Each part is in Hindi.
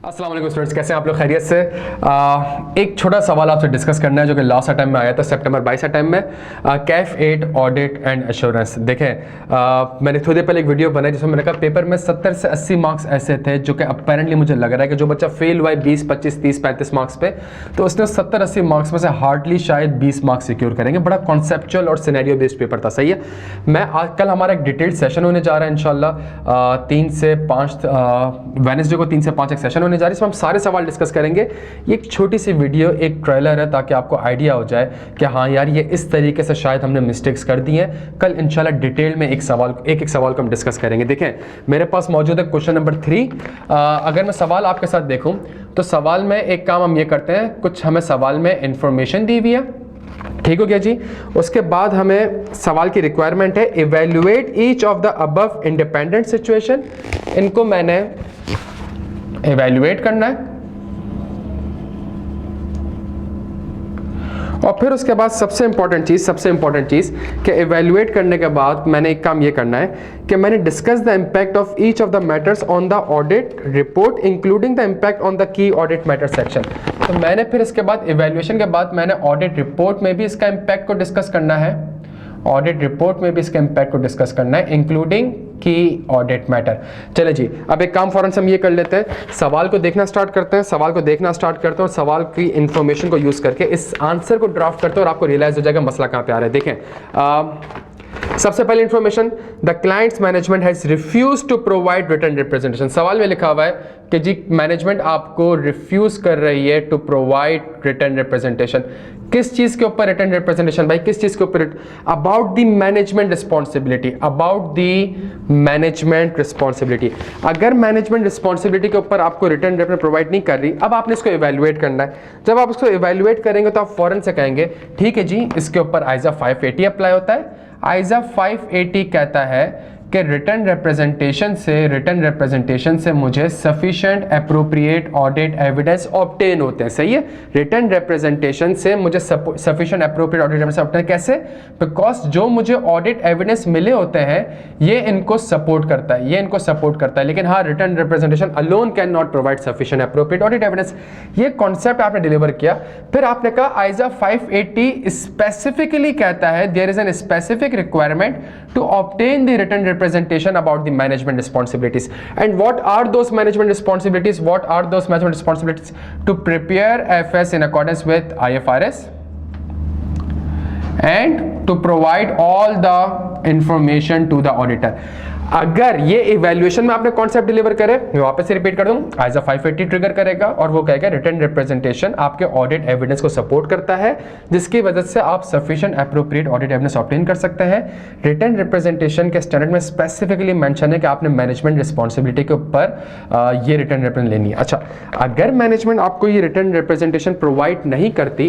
अस्सलाम वालेकुम स्टूडेंट्स, कैसे हैं आप लोग? खैरियत से। एक छोटा सवाल आपसे डिस्कस करना है जो कि लास्ट टाइम में आया था, सितंबर 22 टाइम में। Kaif 8 audit and assurance. देखें, मैंने थोड़ी देर पहले एक वीडियो बनाई जिसमें मैंने कहा पेपर में 70 से 80 मार्क्स ऐसे थे जो कि अपेरेंटली मुझे लग रहा है कि जो बच्चा फेल हुआ है 20, 25, 30, 35 मार्क्स पे, तो उसने 70-80 मार्क्स में से हार्डली शायद 20 मार्क्स सिक्योर करेंगे। बड़ा कॉन्सेप्चुअल और सिनेरियो बेस्ड पेपर था, सही है। मैं आज कल हमारा एक डिटेल्ड सेशन होने जा रहा है इंशाल्लाह 3 से 5 वेडनेसडे को 3 से 5 एक सेशन होने जा रही है, इसमें हम सारे सवाल डिस्कस करेंगे। ये एक छोटी सी वीडियो, एक ट्रेलर है ताकि आपको आइडिया हो जाए कि हाँ यार ये इस तरीके से शायद हमने मिस्टेक्स कर दी हैं। कल इंशाल्लाह डिटेल में एक सवाल को हम डिस्कस करेंगे। देखें, मेरे पास मौजूद है क्वेश्चन नंबर 3। अगर मैं सवाल आपके साथ देखूं तो सवाल में एक काम हम ये करते हैं, कुछ हमें सवाल में इंफॉर्मेशन दी हुई है, ठीक हो गया जी। उसके बाद हमें सवाल की रिक्वायरमेंट है evaluate each of the above independent situation. इनको मैंने इवेल्युएट करना है और फिर उसके बाद सबसे इंपॉर्टेंट चीज कि इवेल्युएट करने के बाद मैंने एक काम ये करना है कि मैंने discuss the impact of each of the matters on the audit report including the impact on the key audit matter section. तो मैंने फिर इसके बाद इवेल्युएशन के बाद मैंने ऑडिट रिपोर्ट में भी इसका इंपैक्ट को डिस्कस करना है, ऑडिट रिपोर्ट में भी इसके इंपैक्ट को डिस्कस करना है इंक्लूडिंग की ऑडिट मैटर। चले जी, अब एक काम फौरन से हम ये कर लेते हैं, सवाल को देखना स्टार्ट करते हैं, और सवाल की इंफॉर्मेशन को यूज करके इस आंसर को ड्राफ्ट करते हैं और आपको रियलाइज हो जाएगा मसला कहाँ पे आ रहा है। देखें, सबसे पहले information, the clients management has refuse to provide written representation. सवाल में लिखा हुआ है कि जी मैनेजमेंट आपको रिफ्यूज कर रही है टू प्रोवाइड रिटन रिप्रेजेंटेशन। किस चीज के ऊपर रिटन रिप्रेजेंटेशन भाई, किस चीज के ऊपर? About the management responsibility, about the management responsibility. अगर मैनेजमेंट रिस्पॉन्सिबिलिटी के ऊपर आपको रिटन रिप्रेजेंटेशन प्रोवाइड नहीं कर रही, अब आपने इसको इवैल्यूएट करना है। जब आप इसको इवैल्यूएट करेंगे तो आप फौरन से कहेंगे ठीक है जी, इसके ऊपर आइजा 580 अप्लाई होता है। आइजा 580 कहता है कि रिटर्न रिप्रेजेंटेशन से मुझे sufficient appropriate audit evidence obtain होते हैं, सही है। रिटर्न रिप्रेजेंटेशन से मुझे sufficient appropriate audit evidence obtain, कैसे? बिकॉज जो मुझे ऑडिट एविडेंस मिले होते हैं ये इनको सपोर्ट करता है, लेकिन हाँ, return representation alone can not provide sufficient appropriate audit evidence. ये कॉन्सेप्ट आपने डिलीवर किया। फिर आपने कहा आइजा 580 स्पेसिफिकली कहता है there is an specific requirement to obtain the return representation about the management responsibilities. And what are those management responsibilities? To prepare FS in accordance with IFRS and to provide all the information to the auditor. अगर ये इवैल्यूएशन में आपने कॉन्सेप्ट डिलीवर करे, मैं वापस से रिपीट कर दूं, आइजा 580 ट्रिगर करेगा और वो कहेगा रिटर्न रिप्रेजेंटेशन आपके ऑडिट एविडेंस को सपोर्ट करता है जिसकी वजह से आप sufficient appropriate audit evidence obtain कर सकते हैं। रिटर्न रिप्रेजेंटेशन के स्टैंडर्ड में स्पेसिफिकली मेंशन है कि आपने मैनेजमेंट रिस्पॉन्सिबिलिटी के ऊपर ये रिटर्न रिप्रेजेंटेशन लेनी है। अच्छा, अगर मैनेजमेंट आपको ये रिटर्न रिप्रेजेंटेशन प्रोवाइड नहीं करती,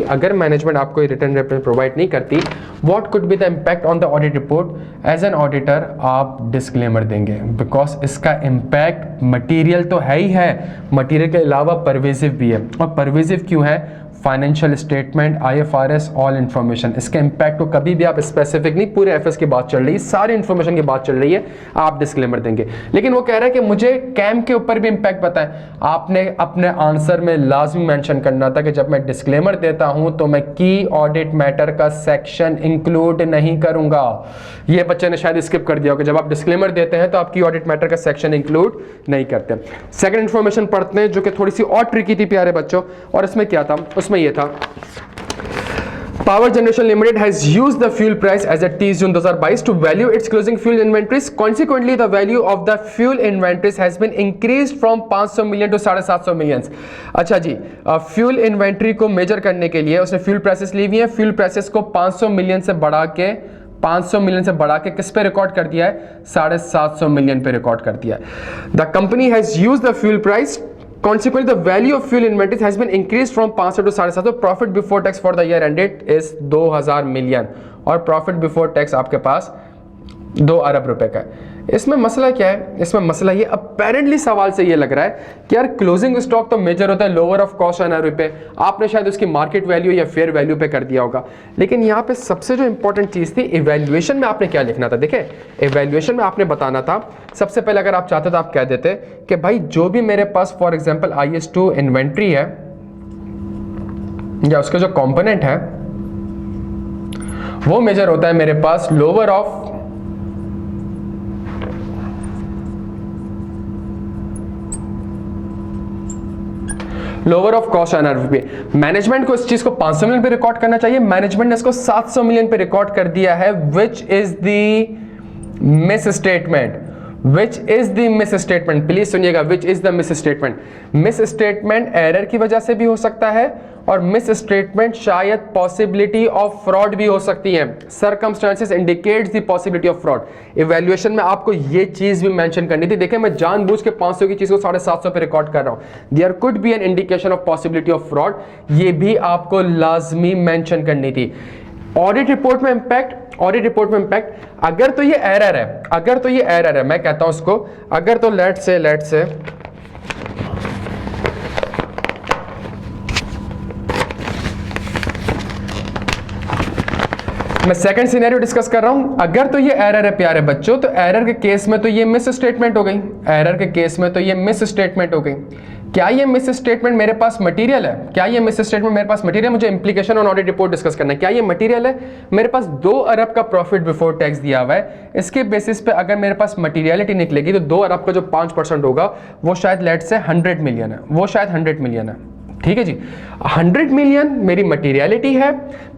what could be the impact on the audit report? As an auditor आप डिस्क्लेमर देंगे, बिकॉज इसका इंपैक्ट मटेरियल तो है ही है, मटेरियल के अलावा परवेजिव भी है। और परवेजिव क्यों है? Financial statement, IFRS, all information. इसके इंपैक्ट को कभी भी आप स्पेसिफिक नहीं, पूरे एफएस की बात चल रही है, सारी इंफॉर्मेशन की बात चल रही है, आप डिस्क्लेमर देंगे। लेकिन वो कह रहा है कि मुझे कैम के ऊपर भी इंपैक्ट बताएं। आपने अपने आंसर में लाजमी मेंशन करना था कि जब मैं डिस्क्लेमर देता हूं तो मैं की ऑडिट मैटर का सेक्शन इंक्लूड नहीं करूंगा। ये बच्चे ने शायद स्किप कर दिया होगा, जब आप डिस्क्लेमर देते हैं तो आप की ऑडिट मैटर का सेक्शन इंक्लूड नहीं करते। सेकंड इंफॉर्मेशन पढ़ते हैं जो कि थोड़ी सी और ट्रिकी थी प्यारे बच्चों, और इसमें क्या था? उसमें ये था Power Generation Limited has used the fuel price as at 30 June 2022 to value its closing fuel inventories. Consequently, the value of the fuel inventories has been increased from 500 million to 750 million. अच्छा जी, फ्यूल इन्वेंट्री को मेजर करने के लिए उसने फ्यूल प्राइसेस ली हुई है, फ्यूल प्राइसेस को 500 मिलियन से बढ़ा के किस पे रिकॉर्ड कर दिया है? 750 मिलियन पे रिकॉर्ड कर दिया है। The company has used the fuel price, consequently the value of fuel inventories has been increased from 500 to 750. Profit before tax for the year ended is 2000 million और profit before tax आपके पास 2 अरब रुपए का है। इसमें मसला क्या है, इसमें मसला ये अपेरेंटली सवाल से ये लग रहा है कि यार क्लोजिंग स्टॉक तो मेजर होता है लोअर ऑफ कॉस्ट एनआरवी पे, आपने शायद उसकी मार्केट वैल्यू या फेयर वैल्यू पे कर दिया होगा। लेकिन यहाँ पे सबसे जो इंपॉर्टेंट चीज़ थी, इवैल्यूएशन में आपने क्या लिखना था। देखें, इवैल्यूएशन में आपने बताना था, सबसे पहले अगर आप चाहते तो आप कह देते कि भाई जो भी मेरे पास फॉर एग्जाम्पल IS2 इन्वेंट्री है या उसका जो कॉम्पोनेंट है वो मेजर होता है मेरे पास लोअर ऑफ कॉस्ट एनआरवी पे। मैनेजमेंट को इस चीज को 500 मिलियन पे रिकॉर्ड करना चाहिए, मैनेजमेंट ने इसको 700 मिलियन पे रिकॉर्ड कर दिया है, which is the misstatement. Which is the misstatement, please सुनिएगा, which is the misstatement. Misstatement error की वजह से भी हो सकता है और मिस स्टेटमेंट शायद पॉसिबिलिटी ऑफ फ्रॉड भी हो सकती है। Circumstances indicates the possibility of fraud. Evaluation में आपको ये चीज भी मेंशन करनी थी। देखिए, मैं जानबूझ के 500 की चीज को 750 पे रिकॉर्ड कर रहा हूं। There could be an indication of possibility of fraud, ये भी आपको लाजमी मेंशन करनी थी। ऑडिट रिपोर्ट में इंपैक्ट, ऑडिट रिपोर्ट में इंपैक्ट, अगर तो ये एरर है, अगर तो ये एरर है, मैं कहता हूं उसको, अगर तो लेट से मैं सेकंड सिनेरियो डिस्कस कर रहा हूं। अगर तो ये एरर है प्यारे बच्चों, तो एरर के केस में तो ये मिस स्टेटमेंट हो गई, एरर के केस में तो ये मिस स्टेटमेंट हो गई। क्या ये मिस स्टेटमेंट मेरे पास मटेरियल है? क्या ये मिस स्टेटमेंट मेरे पास मटेरियल? मुझे implication on audit report discuss करना है। क्या ये मटेरियल है? मेरे पास 2 अरब का प्रॉफिट बिफोर टैक्स दिया हुआ है, इसके बेसिस पे अगर मेरे पास मटेरियलिटी निकलेगी तो 2 अरब का जो 5% होगा वो शायद लेट से 100 मिलियन है, वो शायद 100 मिलियन है। ठीक है जी, 100 मिलियन मेरी मटेरियलिटी है।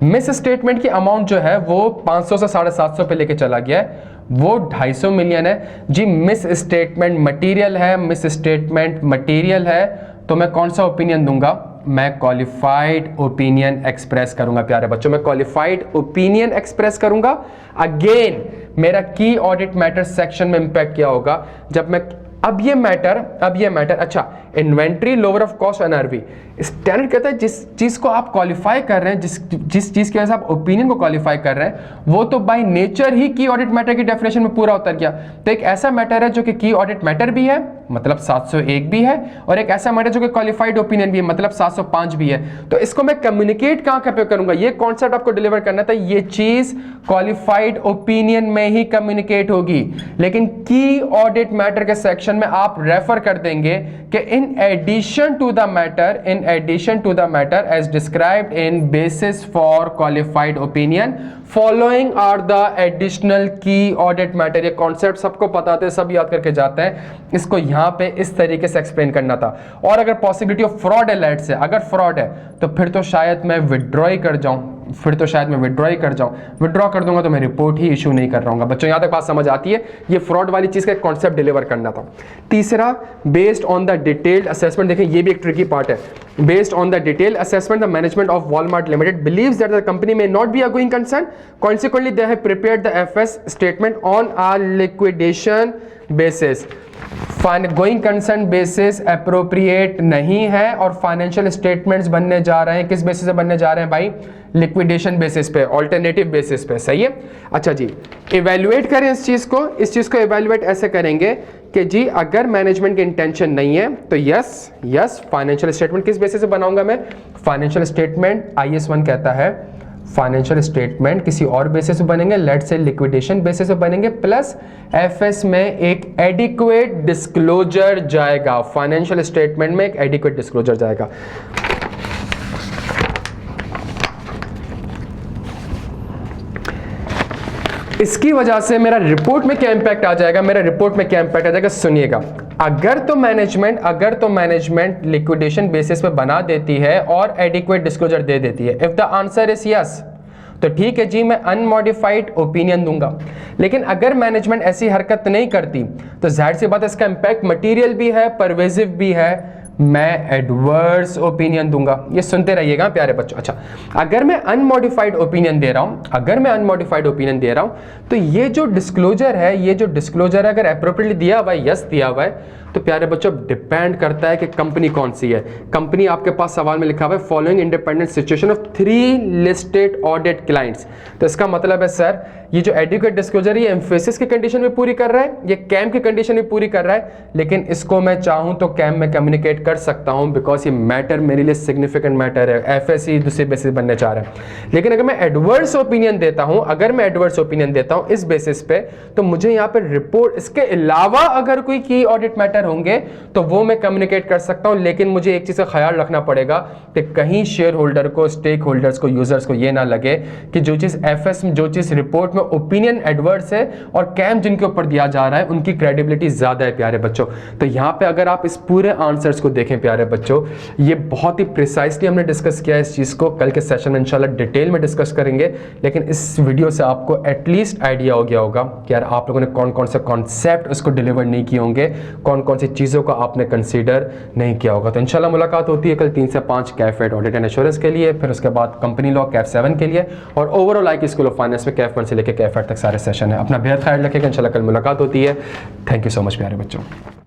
मिस स्टेटमेंट की अमाउंट जो है वो 500 से 750 पे लेके चला गया है, वो 250 मिलियन है जी। मिस स्टेटमेंट मटेरियल है, मिस स्टेटमेंट मटेरियल है, तो मैं कौन सा ओपिनियन दूंगा? मैं क्वालिफाइड ओपिनियन एक्सप्रेस करूंगा प्यारे बच्चों, मैं क्वालिफाइड ओपिनियन एक्सप्रेस करूंगा। अगेन मेरा की ऑडिट मैटर सेक्शन में इंपैक्ट क्या होगा जब मैं अब ये मैटर अच्छा, inventory lower of cost NRV, standard कहता है जिस चीज को आप क्वालिफाई कर रहे हैं, जिस चीज की वजह से आप ओपिनियन को क्वालिफाई कर रहे हैं, वो तो बाय नेचर ही की ऑडिट मैटर की डेफिनेशन में पूरा उतर गया। तो एक ऐसा मैटर है जो कि की ऑडिट मैटर भी है, मतलब 701 भी है, और एक ऐसा मैटर जो कि क्वालिफाइड ओपिनियन भी है, मतलब 705 भी है। तो इसको मैं कम्युनिकेट कहां पे करूंगा? ये कॉन्सेप्ट आपको डिलीवर करना था, ये चीज क्वालिफाइड ओपिनियन में ही कम्युनिकेट होगी। लेकिन की ऑडिट मैटर के सेक्शन में आप रेफर कर देंगे कि in addition to the matter as described in basis for qualified opinion following are the additional key audit matter. ये कॉन्सेप्ट सबको पता थे, सब याद करके जाते हैं, इसको यहां पे इस तरीके से एक्सप्लेन करना था। और अगर पॉसिबिलिटी ऑफ फ्रॉड है, लेट से अगर फ्रॉड है तो फिर तो शायद मैं विड्रॉ ही कर जाऊं, विड्रॉ कर दूंगा तो मैं रिपोर्ट ही इशू नहीं कर रहा हूं। बच्चों, यहां तक बात समझ आती है? ये फ्रॉड वाली चीज का कॉन्सेप्ट डिलीवर करना था। तीसरा, based on the detailed assessment, देखिए ये भी एक ट्रिकी पार्ट है। Based on the detailed assessment the management of Walmart limited believes that the company may not be a going concern, consequently they have prepared the FS statement on a liquidation basis. Going concern basis appropriate नहीं है और फाइनेंशियल स्टेटमेंट्स बनने जा रहे हैं किस बेसिस पे बनने जा रहे हैं भाई? लिक्विडेशन बेसिस पे, ऑल्टरनेटिव बेसिस पे। सही है? अच्छा जी, इवैल्यूएट करें इस चीज को इवैल्यूएट ऐसे करेंगे कि जी अगर मैनेजमेंट की इंटेंशन नहीं है तो यस फाइनेंशियल स्टेटमेंट किस बेसिस पे बनाऊंगा मैं? फाइनेंशियल स्टेटमेंट IS1 कहता है फाइनेंशियल स्टेटमेंट किसी और बेसिस पे बनेंगे, लेट से लिक्विडेशन बेसिस पे बनेंगे, प्लस एफएस में एक एडिक्वेट डिस्क्लोजर जाएगा। फाइनेंशियल स्टेटमेंट में एक एडिक्वेट डिस्क्लोजर जाएगा। इसकी वजह से मेरा रिपोर्ट में क्या इंपैक्ट आ जाएगा? सुनिएगा, अगर तो मैनेजमेंट लिक्विडेशन बेसिस पे बना देती है और एडिक्वेट डिस्क्लोजर दे देती है, if the answer is yes तो ठीक है जी, मैं अनमॉडिफाइड ओपिनियन दूंगा। लेकिन अगर मैनेजमेंट ऐसी हरकत नहीं करती तो जाहिर सी बात है इसका इंपैक्ट मटेरियल भी है, परवेजिव भी है, मैं एडवर्स ओपिनियन दूंगा। ये सुनते रहिएगा प्यारे बच्चों। अच्छा, अगर मैं अनमॉडिफाइड ओपिनियन दे रहा हूं तो ये जो डिस्क्लोजर है अगर एप्रोप्रिएटली दिया हुआ है, यस दिया हुआ है, तो प्यारे बच्चों डिपेंड करता है कि कंपनी कौन सी है। कंपनी आपके पास सवाल में लिखा हुआ है following independent situation of 3 listed audit clients. तो इसका मतलब है सर ये जो एडुकेट डिस्क्लोजर है ये एम्फेसिस की कंडीशन भी पूरी कर रहा है, ये कैम की कंडीशन भी पूरी कर रहा है, लेकिन इसको मैं चाहूं तो कैम में कम्युनिकेट कर सकता हूं बिकॉज ये मैटर मेरे लिए सिग्निफिकेंट मैटर है, एफएससी दूसरे बेसिस बनने चाह रहा है। लेकिन अगर मैं एडवर्स ओपिनियन देता हूं, इस बेसिस पे, तो मुझे यहां पे रिपोर्ट इसके अलावा अगर कोई की ऑडिट मैटर होंगे तो वो मैं कम्युनिकेट कर सकता हूं। लेकिन मुझे एक चीज का ख्याल रखना पड़ेगा कि कहीं शेयर होल्डर को, स्टेक होल्डर्स को, यूजर्स को ये ना लगे कि जो चीज एफएस में, जो चीज रिपोर्ट में ओपिनियन एडवर्स है और कैम जिनके ऊपर दिया जा रहा है उनकी क्रेडिबिलिटी ज्यादा है प्यारे बच्चों। तो यहां पे अगर आप इस पूरे आंसर्स को देखें प्यारे बच्चों, ये बहुत ही प्रिसाइसली हमने डिस्कस किया है इस चीज को। कल के सेशन में इंशाल्लाह डिटेल में डिस्कस करेंगे, लेकिन इस वीडियो से आपको एटलीस्ट आइडिया हो गया होगा कि यार आप लोगों ने कौन कौन से कॉन्सेप्ट उसको डिलीवर नहीं किए होंगे, कौन कौन सी चीज़ों को आपने कंसीडर नहीं किया होगा। तो इंशाल्लाह मुलाकात होती है कल 3 से 5 कैफ ऑडिट एंड एश्योरेंस के लिए, फिर उसके बाद कंपनी लॉ कैफ 7 के लिए, और overall I school of finance में कैफ 1 से लेकर कैफ 8 तक सारे सेशन है। अपना बेहद ख्याल रखिएगा, इंशाल्लाह कल मुलाकात होती है। थैंक यू सो मच प्यारे बच्चों।